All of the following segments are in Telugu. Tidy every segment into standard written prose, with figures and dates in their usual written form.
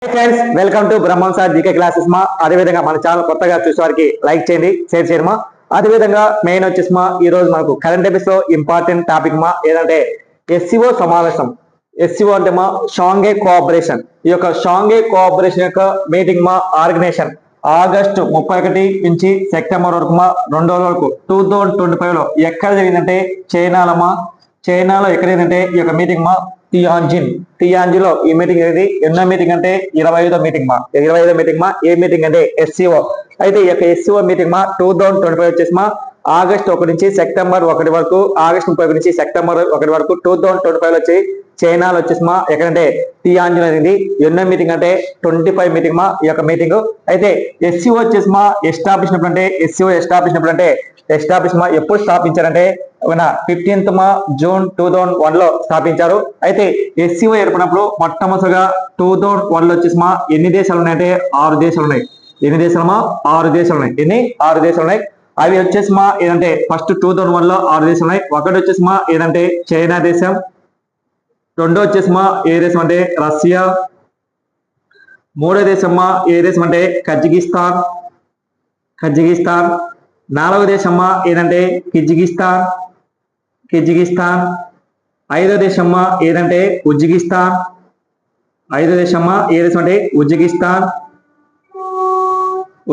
Friends, welcome to Brahmam sir GK classes మా. అదేవిధంగా మన ఛానల్ కొత్తగా చూసే వారికి లైక్ చేయండి, షేర్ చేయండి మా. అదేవిధంగా మెయిన్ వచ్చేసి మా ఈ రోజు మనకు కరెంట్ అఫైర్స్ లో ఇంపార్టెంట్ టాపిక్ మా ఏదంటే ఎస్సీఓ సమావేశం. ఎస్సీఓ అంటే మా షాంఘై కోఆపరేషన్. ఈ యొక్క షాంఘై కోఆపరేషన్ యొక్క మీటింగ్ మా ఆర్గనైజేషన్ ఆగస్టు 31 నుంచి సెప్టెంబర్ వరకు మా 2 రోజుల వరకు 2025 లో ఎక్కడ జరిగిందంటే చైనాలో ఎక్కడ జరిగిందంటే ఈ యొక్క మీటింగ్ మా టియాన్జిన్ లో ఈ మీటింగ్ అనేది ఎన్నో మీటింగ్ అంటే 25వ మీటింగ్ మా. 25వ మీటింగ్ మా. ఏ మీటింగ్ అంటే ఎస్సీఓ. అయితే ఈ యొక్క ఎస్సీఓ మీటింగ్ మా 2025 వచ్చేసి మా ఆగస్టు 1 నుంచి సెప్టెంబర్ 1 వరకు, ఆగస్టు 30 నుంచి సెప్టెంబర్ 1 వరకు 2025 వచ్చి చైనాలో వచ్చేసి మా ఎక్కడంటే టియాన్జిన్ అనేది ఎన్నో మీటింగ్ అంటే 25 మీటింగ్ మా ఈ యొక్క మీటింగ్. అయితే ఎస్సీఓ వచ్చేసి మా ఎస్టాబ్లిష్ అంటే ఎస్టాబ్లిష్ మా ఎప్పుడు స్థాపించారంటే 15th జూన్ 2001 లో స్థాపించారు. అయితే ఎస్సీఓ ఏర్పడినప్పుడు మొట్టమొదటిగా 2001 లో వచ్చేసి మా ఎన్ని దేశాలు ఉన్నాయంటే 6 దేశాలు ఉన్నాయి. ఎన్ని దేశాలు మా? 6 దేశాలు ఉన్నాయి. 6 దేశాలు ఉన్నాయి. అవి వచ్చేసి మా ఏదంటే ఫస్ట్ 2001 లో 6 దేశాలు ఉన్నాయి. ఒకటి వచ్చేసి మా ఏదంటే చైనా దేశం, రెండో వచ్చేసి మా ఏ దేశం అంటే రష్యా, మూడో దేశం మా ఏ దేశం అంటే కజకిస్తాన్, నాలుగో దేశం మా ఏదంటే కిర్గిజిస్తాన్, ఐదో దేశం మా ఏదంటే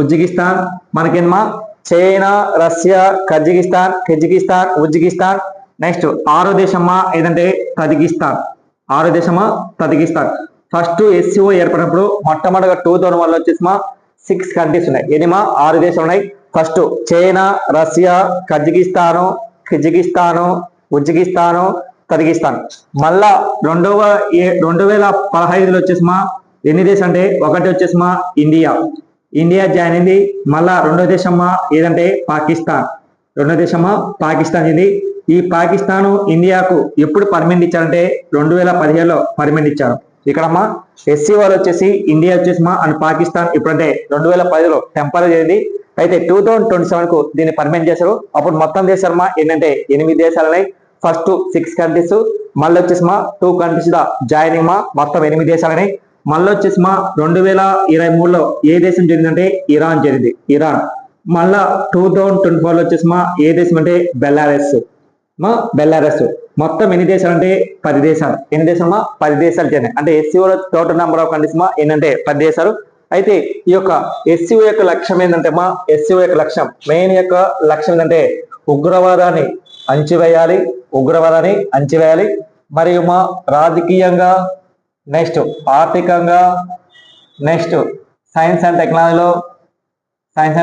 ఉజ్బెకిస్తాన్, మనకేమా China, Russia, Kyrgyzstan, Uzbekistan. Next ఆరో దేశమా ఏదంటే తజికిస్తాన్. ఫస్ట్ ఎస్సీఓ ఏర్పడినప్పుడు మొట్టమొదటిగా 2001 లో వచ్చేసి మా 6 కంట్రీస్ ఉన్నాయి. ఎనిమా 6 దేశాలు ఉన్నాయి. First China, Russia, Kyrgyzstan, Uzbekistan, Tajikistan. మళ్ళా 2015లో వచ్చేసి మా ఎన్ని దేశం అంటే ఒకటి వచ్చేసి మా ఇండియా జాయిన్ అయింది. మళ్ళా రెండో దేశం మా ఏదంటే పాకిస్తాన్ ఇది. ఈ పాకిస్తాన్ ఇండియాకు ఎప్పుడు పర్మిట్ ఇచ్చారంటే 2017లో పర్మిట్ ఇచ్చారు. ఇక్కడమ్మా ఎస్సీఓలు వచ్చేసి ఇండియా వచ్చేసి మా అండ్ పాకిస్తాన్ ఇప్పుడంటే 2010లో టెంపరీ అయింది. అయితే 2027 కు దీన్ని పర్మిట్ చేశారు. అప్పుడు మొత్తం దేశాలు మా ఏంటంటే 8 దేశాలు ఉన్నాయి. ఫస్ట్ 6 కంట్రీస్, మళ్ళీ వచ్చేసి మా 2 కంట్రీస్ జాయినింగ్ మా మొత్తం 8 దేశాలని. మళ్ళీ వచ్చేసి మా 2023లో ఏ దేశం జరిగిందంటే ఇరాన్ జరిగింది. మళ్ళా 2024లో వచ్చేసి మా ఏ దేశం అంటే బెల్లారస్. మొత్తం ఎన్ని దేశాలు అంటే 10 దేశాలు. ఎన్ని దేశాలు? 10 దేశాలు జరిగినాయి. అంటే SCO total number of countries మా ఏంటంటే 10 దేశాలు. అయితే ఈ యొక్క ఎస్సీఓ యొక్క లక్ష్యం ఏంటంటే మా మెయిన్ యొక్క లక్ష్యం ఏంటంటే ఉగ్రవాదాన్ని అణచివేయాలి, మరియు మా రాజకీయంగా, నెక్స్ట్ ఆర్థికంగా, next science and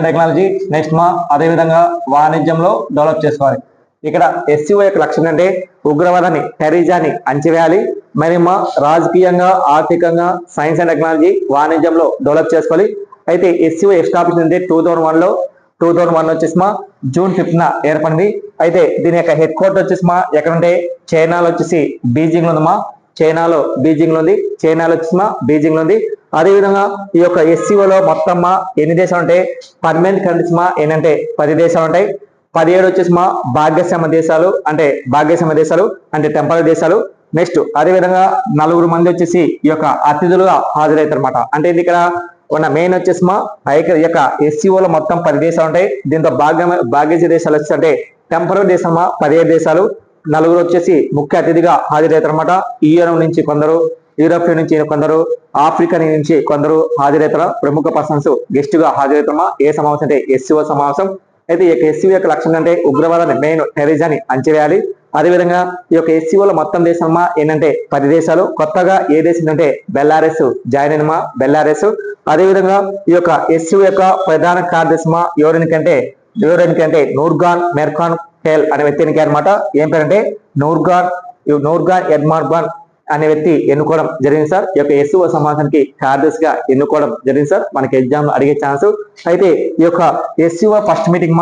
technology, next మా అదేవిధంగా వాణిజ్యంలో డెవలప్ చేసుకోవాలి. ఇక్కడ ఎస్సీఓ యొక్క లక్ష్యం అంటే ఉగ్రవాదాన్ని, టెర్రరిజాన్ని అణచివేయాలి, మరి మా రాజకీయంగా, ఆర్థికంగా, సైన్స్ అండ్ టెక్నాలజీ, వాణిజ్యంలో డెవలప్ చేసుకోవాలి. అయితే ఎస్సీఓ ఎస్టాబ్లిష్ అంటే 2001 వచ్చేసి మా జూన్ 5న ఏర్పడింది. అయితే దీని యొక్క హెడ్ క్వార్టర్ వచ్చేసి మా ఎక్కడంటే చైనాలో వచ్చేసి బీజింగ్ లో ఉందమ్మా. చైనాలో వచ్చేసి మా బీజింగ్ లో ఉంది. అదేవిధంగా ఈ యొక్క ఎస్సీఓలో మొత్తం మా ఎన్ని దేశాలు అంటే పర్మనెంట్ కంట్రీస్ మా ఏంటంటే 10 దేశాలు ఉంటాయి. 17 వచ్చేసి మా భాగస్వామ్య దేశాలు అంటే టెంపరీ దేశాలు. నెక్స్ట్ అదేవిధంగా 4 మంది వచ్చేసి ఈ యొక్క అతిథులుగా హాజరవుతారు అనమాట. అంటే ఇది ఇక్కడ ఉన్న మెయిన్ వచ్చేసి మా ఈ యొక్క ఎస్సీఓలో మొత్తం 10 దేశాలు ఉంటాయి. దీంతో భాగ్యస్య దేశాలు వచ్చేసి అంటే టెంపరీ దేశం 17 దేశాలు. 4 వచ్చేసి ముఖ్య అతిథిగా హాజరవుతారు అనమాట. యూఎన్ నుంచి కొందరు, యూరోపియన్ నుంచి కొందరు, ఆఫ్రికా నుంచి కొందరు హాజరవుతారు. ప్రముఖ పర్సన్స్ గెస్ట్ గా హాజరవుతామా. ఏ సమావేశం అంటే ఎస్సీఓ సమావేశం. అయితే ఈ యొక్క ఎస్సీఓ యొక్క లక్ష్యం అంటే ఉగ్రవాదాన్ని, మెయిన్ టెర్రరిజాన్ని అణచివేయాలి. అదేవిధంగా ఈ యొక్క ఎస్సీఓలో మొత్తం దేశమా ఏంటంటే 10 దేశాలు. కొత్తగా ఏ దేశం అంటే బెల్లారస్ జాయిన్ అయినమా. అదేవిధంగా ఈ యొక్క ఎస్సీఓ యొక్క ప్రధాన కార్యదర్శిమా ఎవరికంటే నూర్గాన్ మెర్ఖాన్ ఖేల్ అనే వ్యక్తికి అనమాట. ఏం పేరంటే నూర్గాన్ ఎడ్మార్బాన్ అనే వ్యక్తి ఎన్నుకోవడం జరిగింది సార్. ఈ యొక్క ఎస్సీఓ సమావేశానికి కార్యదర్శిగా ఎన్నుకోవడం జరిగింది సార్. మనకి ఎగ్జామ్ అడిగే ఛాన్స్. అయితే ఈ యొక్క ఎస్సీఓ ఫస్ట్ మీటింగ్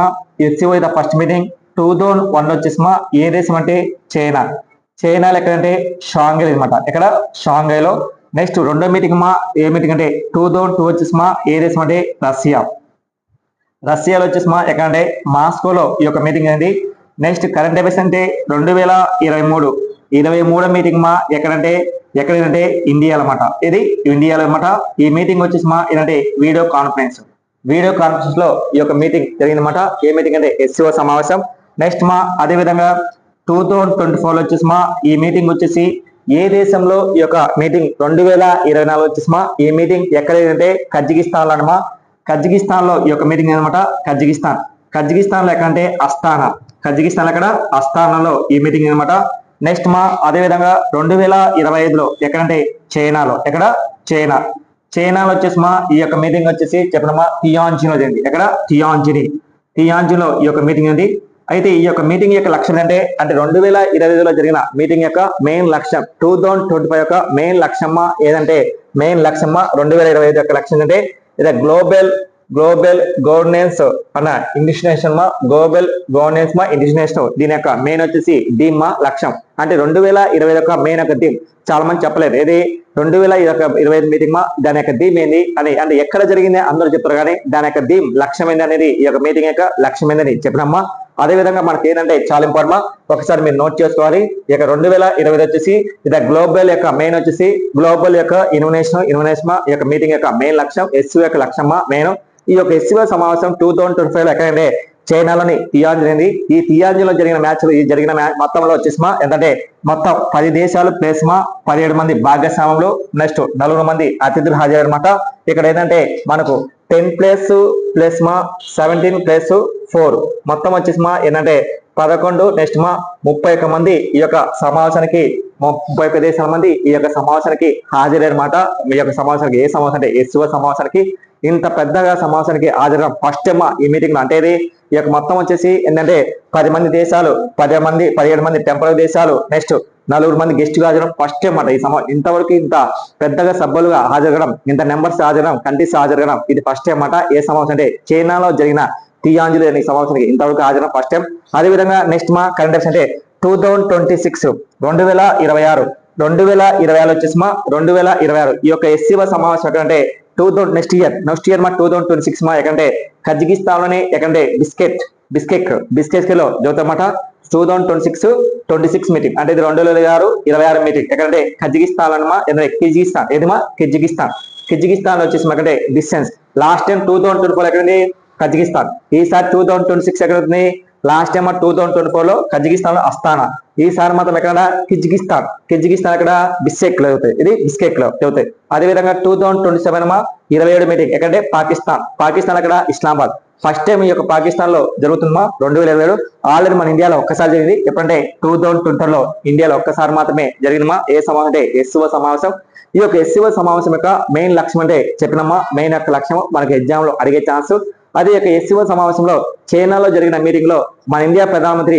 2001 వచ్చేసి మా ఏ దేశం అంటే చైనాలో ఎక్కడంటే షాంఘై అనమాట. ఇక్కడ షాంఘైలో. నెక్స్ట్ రెండో మీటింగ్ మా ఏ మీటింగ్ అంటే 2002 వచ్చేసి మా ఏ దేశం అంటే రష్యాలో వచ్చేసి మా ఎక్కడంటే మాస్కోలో ఈ యొక్క మీటింగ్ అనేది. నెక్స్ట్ కరెంట్ అఫైర్స్ అంటే 2023 మీటింగ్ మా ఎక్కడంటే ఎక్కడేంటంటే ఇండియాలో అన్నమాట. ఇది ఇండియాలో అన్నమాట. ఈ మీటింగ్ వచ్చేసి ఏంటంటే వీడియో కాన్ఫరెన్స్ లో ఈ యొక్క మీటింగ్ జరిగిందన్నమాట. ఏ మీటింగ్ అంటే ఎస్సీఓ సమావేశం. నెక్స్ట్ అదే విధంగా 2024 లో వచ్చేసి ఈ మీటింగ్ వచ్చేసి ఏ దేశంలో ఈ యొక్క మీటింగ్ 2024 వచ్చేసి ఈ మీటింగ్ ఎక్కడైతే కజకిస్తాన్ లో అనమా. కజకిస్తాన్ లో ఈ యొక్క మీటింగ్ అనమాట. కజకిస్తాన్ లో ఎక్కడంటే అస్తానా. కజకిస్తాన్ ఎక్కడ అస్తానాలో ఈ మీటింగ్ అనమాట. నెక్స్ట్ అదే విధంగా 2025లో ఎక్కడంటే చైనాలో. ఎక్కడ చైనాలో వచ్చేసి ఈ యొక్క మీటింగ్ వచ్చేసి చెప్పినమా టియాన్జిన్లో జరిగింది. ఎక్కడ టియాన్జిన్లో ఈ యొక్క మీటింగ్ ఉంది. అయితే ఈ యొక్క మీటింగ్ యొక్క లక్ష్యం అంటే 2025లో జరిగిన మీటింగ్ యొక్క మెయిన్ లక్ష్యం 2025 యొక్క మెయిన్ లక్ష్యం ఏదంటే 2025 యొక్క లక్ష్యం అంటే ఇది గ్లోబల్ గవర్నెన్స్ అన్న ఇండిజినేషన్ ఇండిజినేషన్ దీని యొక్క మెయిన్ వచ్చేసి థీమ్ లక్ష్యం అంటే 2025 యొక్క మెయిన్ యొక్క థీమ్ చాలా మంది చెప్పలేదు. ఏది 2025 మీటింగ్ దాని యొక్క థీమ్ ఏంది అని అంటే ఎక్కడ జరిగింది అందరూ చెప్తారు కానీ దాని యొక్క థీమ్ లక్ష్యం ఏంది అనేది ఈ యొక్క మీటింగ్ యొక్క లక్ష్యం ఏందని చెప్పినమ్మా. అదే విధంగా మనకి ఏంటంటే చాలా ఇంపార్టెంట్ ఒకసారి మీరు నోట్ చేసుకోవాలి. ఇక 2025 వచ్చేసి ఇది గ్లోబల్ యొక్క మెయిన్ వచ్చేసి గ్లోబల్ యొక్క ఇన్వెన్షన్ ఈ యొక్క మీటింగ్ యొక్క మెయిన్ లక్ష్యం ఎస్సీఓ యొక్క లక్ష్యమా మెయిన్. ఈ యొక్క ఎస్సీఓ సమావేశం 2025 లో ఎక్కడంటే చైనాలోని టియాన్జిన్. ఈ టియాన్జిన్ లో జరిగిన మొత్తంలో వచ్చేసి ఏంటంటే మొత్తం 10 దేశాలు ప్లస్ 17 మంది భాగస్వామ్యంలో నెక్స్ట్ 4 మంది అతిథులు హాజరన్నమాట. ఇక్కడ ఏంటంటే మనకు 10 ప్లస్ 17 ప్లస్ 4 మొత్తం వచ్చేసి ఏంటంటే 11 నెక్స్ట్ 31 మంది ఈ యొక్క సమావేశానికి 31 దేశాల మంది ఈ యొక్క సమావేశానికి హాజరన్నమాట. ఈ యొక్క సమావేశానికి ఏ సమావేశం అంటే ఎస్సీఓ సమావేశానికి ఇంత పెద్దగా సమావేశానికి హాజరైన ఫస్ట్ టైం ఈ మీటింగ్ లో అంటే ఈ యొక్క మొత్తం వచ్చేసి ఏంటంటే 10 మంది దేశాలు 17 మంది టెంపరీ దేశాలు నెక్స్ట్ 4 మంది గెస్ట్ హాజరడం ఫస్ట్ టైం అన్నమాట. ఈ ఇంతవరకు ఇంత పెద్దగా సభ్యులుగా హాజరగడం ఇంత నెంబర్స్ హాజరడం కంట్రీస్ హాజరగడం ఇది ఫస్ట్ టైం అన్నమాట. ఏ సమావేశం అంటే చైనాలో జరిగిన టియాన్జిన్ అనే సమావేశానికి ఇంతవరకు హాజరడం ఫస్ట్ టైం. అదేవిధంగా నెక్స్ట్ కరెంట్ అఫైర్స్ అంటే 2026 2026 వచ్చేసి 2026 ఈ యొక్క ఎస్సీఓ సమావేశం ఎక్కడంటే నెక్స్ట్ ఇయర్ 2026 ఎక్కడంటే కజకిస్తాన్ లోనే ఎక్కడంటే బిస్కెట్ లో జరుగుతామట. 2026 మీటింగ్ అంటే ఇది 2026 మీటింగ్ ఎక్కడంటే కజకిస్తాన్ అనమా. కిర్గిజిస్తాన్ లో వచ్చేసి ఎక్కడంటే డిస్టెన్స్ లాస్ట్ టైం 2024 ఎక్కడండి కజకిస్తాన్. ఈసారి 2026 ఎక్కడ అవుతుంది లాస్ట్ టైం 2024 లో కజకిస్తాన్ లో అస్తానా. ఈసారి మాత్రం ఎక్కడ కిర్గిజిస్తాన్ ఎక్కడ బిస్కెక్ లో అవుతాయి. ఇది బిస్కెక్ లో అవుతాయి. అదేవిధంగా 2027 27 మీటింగ్ ఎక్కడంటే పాకిస్తాన్ అక్కడ ఇస్లామాబాద్. ఫస్ట్ టైం ఈ యొక్క పాకిస్తాన్ లో జరుగుతుందా 2027. ఆల్రెడీ మన ఇండియాలో ఒక్కసారి జరిగింది. ఎప్పుడంటే 2020 లో ఇండియాలో ఒక్కసారి మాత్రమే జరిగిందమ్మా. ఏ సమావేశం అంటే ఎస్సీఓ సమావేశం. ఈ యొక్క ఎస్సీఓ సమావేశం యొక్క మెయిన్ లక్ష్యం అంటే చెప్పినమ్మా. మెయిన్ యొక్క లక్ష్యం మనకి ఎగ్జామ్ లో అడిగే ఛాన్స్. అదే యొక్క ఎస్సీఓ సమావేశంలో చైనాలో జరిగిన మీటింగ్ లో మన ఇండియా ప్రధానమంత్రి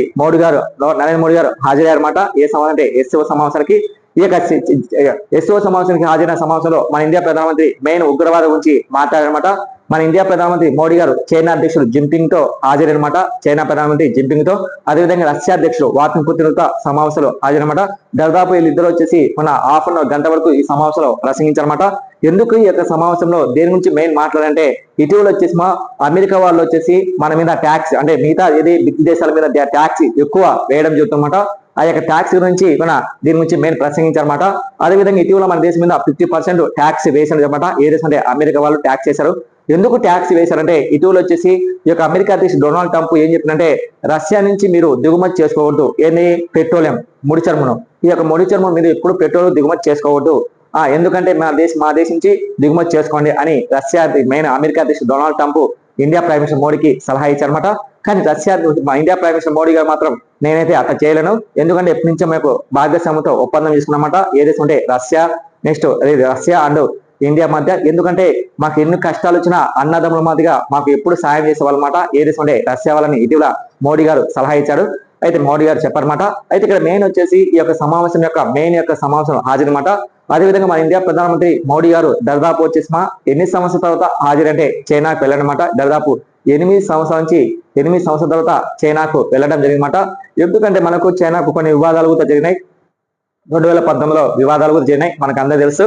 నరేంద్ర మోడీ గారు హాజరయ్యారన్నమాట. ఏ సమావేశం అంటే ఎస్సీఓ సమావేశానికి. ఈ యొక్క ఎస్సీఓ సమావేశానికి హాజరైన సమావేశంలో మన ఇండియా ప్రధానమంత్రి మెయిన్ ఉగ్రవాదం గురించి మాట్లాడారన్నమాట. మన ఇండియా ప్రధానమంత్రి మోడీ గారు చైనా అధ్యక్షుడు జిన్పింగ్ తో హాజరన్నమాట. చైనా ప్రధానమంత్రి జిన్పింగ్ తో అదేవిధంగా రష్యా అధ్యక్షుడు వ్లాదిమిర్ పుతిన్ తో సమావేశంలో హాజరన్నమాట. దాదాపు వీళ్ళిద్దరు వచ్చేసి మన హాఫ్ అన్ అవర్ గంట వరకు ఈ సమావేశంలో ప్రసంగించారన్నమాట. ఎందుకు ఈ యొక్క సమావేశంలో దేని గురించి మెయిన్ మాట్లాడాలంటే ఇటీవల వచ్చేసి అమెరికా వాళ్ళు వచ్చేసి మన మీద ట్యాక్స్ అంటే మిగతా ఏది దేశాల మీద ట్యాక్స్ ఎక్కువ వేయడం జరుగుతుందన్నమాట. ఆ యొక్క ట్యాక్స్ గురించి దీని గురించి మెయిన్ ప్రసంగించారన్నమాట. అదేవిధంగా ఇటీవల మన దేశం మీద 50% ట్యాక్స్ వేసారు అనమాట. ఏ దేశం అంటే అమెరికా వాళ్ళు ట్యాక్స్ చేశారు. ఎందుకు ట్యాక్స్ వేశారంటే ఇటీవల వచ్చేసి ఈ యొక్క అమెరికా అధ్యక్షుడు డొనాల్డ్ ట్రంప్ ఏం చెప్పిందంటే రష్యా నుంచి మీరు దిగుమతి చేసుకోవద్దు. ఏంది పెట్రోలియం ముడి చర్మం. ఈ యొక్క ముడి చర్మం మీద ఎప్పుడు పెట్రోల్ దిగుమతి చేసుకోవద్దు. ఎందుకంటే మా దేశం నుంచి దిగుమతి చేసుకోండి అని రష్యా మెయిన్ అమెరికా అధ్యక్షుడు Donald Trump India prime minister మోడీకి సలహా ఇచ్చారన్నమాట. కానీ ఇండియా ప్రైమ్ మినిస్టర్ మోడీ గారు మాత్రం నేనైతే అట్లా చేయలేను. ఎందుకంటే ఎప్పటి నుంచో మేము భాగస్వామ్యంతో ఒప్పందం చేసుకున్నమాట. ఏ దేశం అంటే Russia. Next Russia and India మధ్య. ఎందుకంటే మాకు ఎన్ని కష్టాలు వచ్చినా అన్నదమ్ముల మధ్యగా మాకు ఎప్పుడు సాయం చేసే వాళ్ళమాట. ఏ దేశం అంటే రష్యా వాళ్ళని ఇటీవల మోడీ గారు సలహా ఇచ్చాడు. అయితే మోడీ గారు చెప్పారన్నమాట. అయితే ఇక్కడ మెయిన్ వచ్చేసి ఈ యొక్క సమావేశం యొక్క మెయిన్ యొక్క సమావేశం హాజరన్నమాట. అదేవిధంగా మన ఇండియా ప్రధానమంత్రి మోడీ గారు దాదాపు వచ్చేసి ఎన్ని సంవత్సరాల తర్వాత హాజరంటే చైనాకు వెళ్ళారన్నమాట. దాదాపు 8 సంవత్సరాల తర్వాత చైనాకు వెళ్ళడం జరిగిందన్నమాట. ఎందుకంటే మనకు చైనాకు కొన్ని వివాదాలు కూడా జరిగినాయి. 2018లో వివాదాలు కూడా జరిగినాయి. మనకు అందరూ తెలుసు.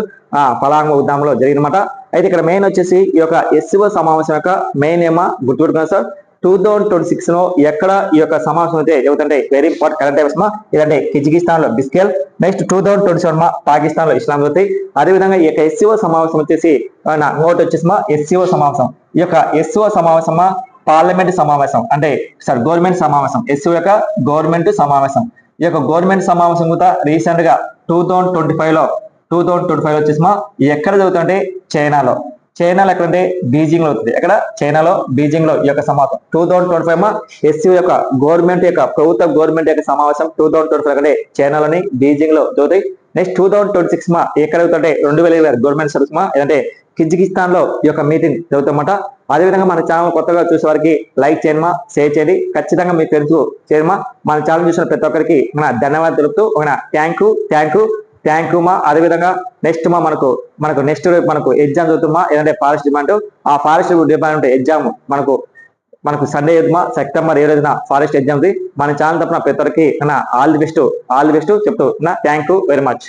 పలాంగ ఉద్యమంలో జరిగినమాట. అయితే ఇక్కడ మెయిన్ వచ్చేసి ఈ యొక్క ఎస్సీఓ సమావేశం యొక్క మెయిన్ ఏమో గుర్తుపెట్టుకున్నారు సార్. 2026 లో ఎక్కడ ఈ యొక్క సమావేశం అయితే జరుగుతుంటే వెరీ ఇంపార్టెంట్ కరెంట్ అఫైర్స్ మా ఇదంటే కిర్గిజిస్తాన్ లో బిస్కెల్. నెక్స్ట్ 2027 మా పాకిస్తాన్ లో ఇస్లాం జ్యోతి. అదేవిధంగా ఈ యొక్క ఎస్సీఓ సమావేశం వచ్చేసి ఇంకోటి వచ్చేసి మా ఎస్సీఓ సమావేశం. ఈ యొక్క ఎస్సీఓ సమావేశం పార్లమెంట్ సమావేశం అంటే గవర్నమెంట్ సమావేశం. ఎస్సీఓ యొక్క గవర్నమెంట్ సమావేశం. ఈ యొక్క గవర్నమెంట్ సమావేశం కూడా రీసెంట్ గా 2025 వచ్చేసి మా ఎక్కడ జరుగుతుంటే చైనాలో. చైనాలో ఎక్కడంటే బీజింగ్ లో అవుతుంది. ఎక్కడ చైనాలో బీజింగ్ లో ఈ యొక్క సమావేశం 2025 మా ఎస్సీ యొక్క గవర్నమెంట్ యొక్క ప్రభుత్వ గవర్నమెంట్ యొక్క సమావేశం 2025 అంటే చైనాలోని బీజింగ్ లో జరుగుతాయి. నెక్స్ట్ 2026 మా ఎక్కడ అవుతుంటే 2020 గవర్నమెంట్ సర్వీస్ మా ఏదంటే కిర్గిజిస్తాన్ లో ఈ యొక్క మీటింగ్ జరుగుతామట. అదేవిధంగా మన ఛానల్ కొత్తగా చూసే వారికి లైక్ చేయమా, షేర్ చేయండి. ఖచ్చితంగా మీకు తెలుసు చేయమా. మన ఛానల్ చూసిన ప్రతి ఒక్కరికి మన ధన్యవాదాలు తెలుపుతూ థ్యాంక్ యూ మా. అదేవిధంగా నెక్స్ట్ మా మనకు నెక్స్ట్ మనకు ఎగ్జామ్ చదువుతుమ్మా ఏదంటే ఫారెస్ట్ డిపార్ట్మెంట్. ఆ ఫారెస్ట్ డిపార్ట్మెంట్ ఎగ్జామ్ మనకు సండే మా సెప్టెంబర్ 7న ఫారెస్ట్ ఎగ్జామ్. మన ఛానల్ తరపున ప్రతి ఒక్కరికి ఆల్ ది బెస్ట్ చెప్తూ థ్యాంక్ యూ వెరీ మచ్.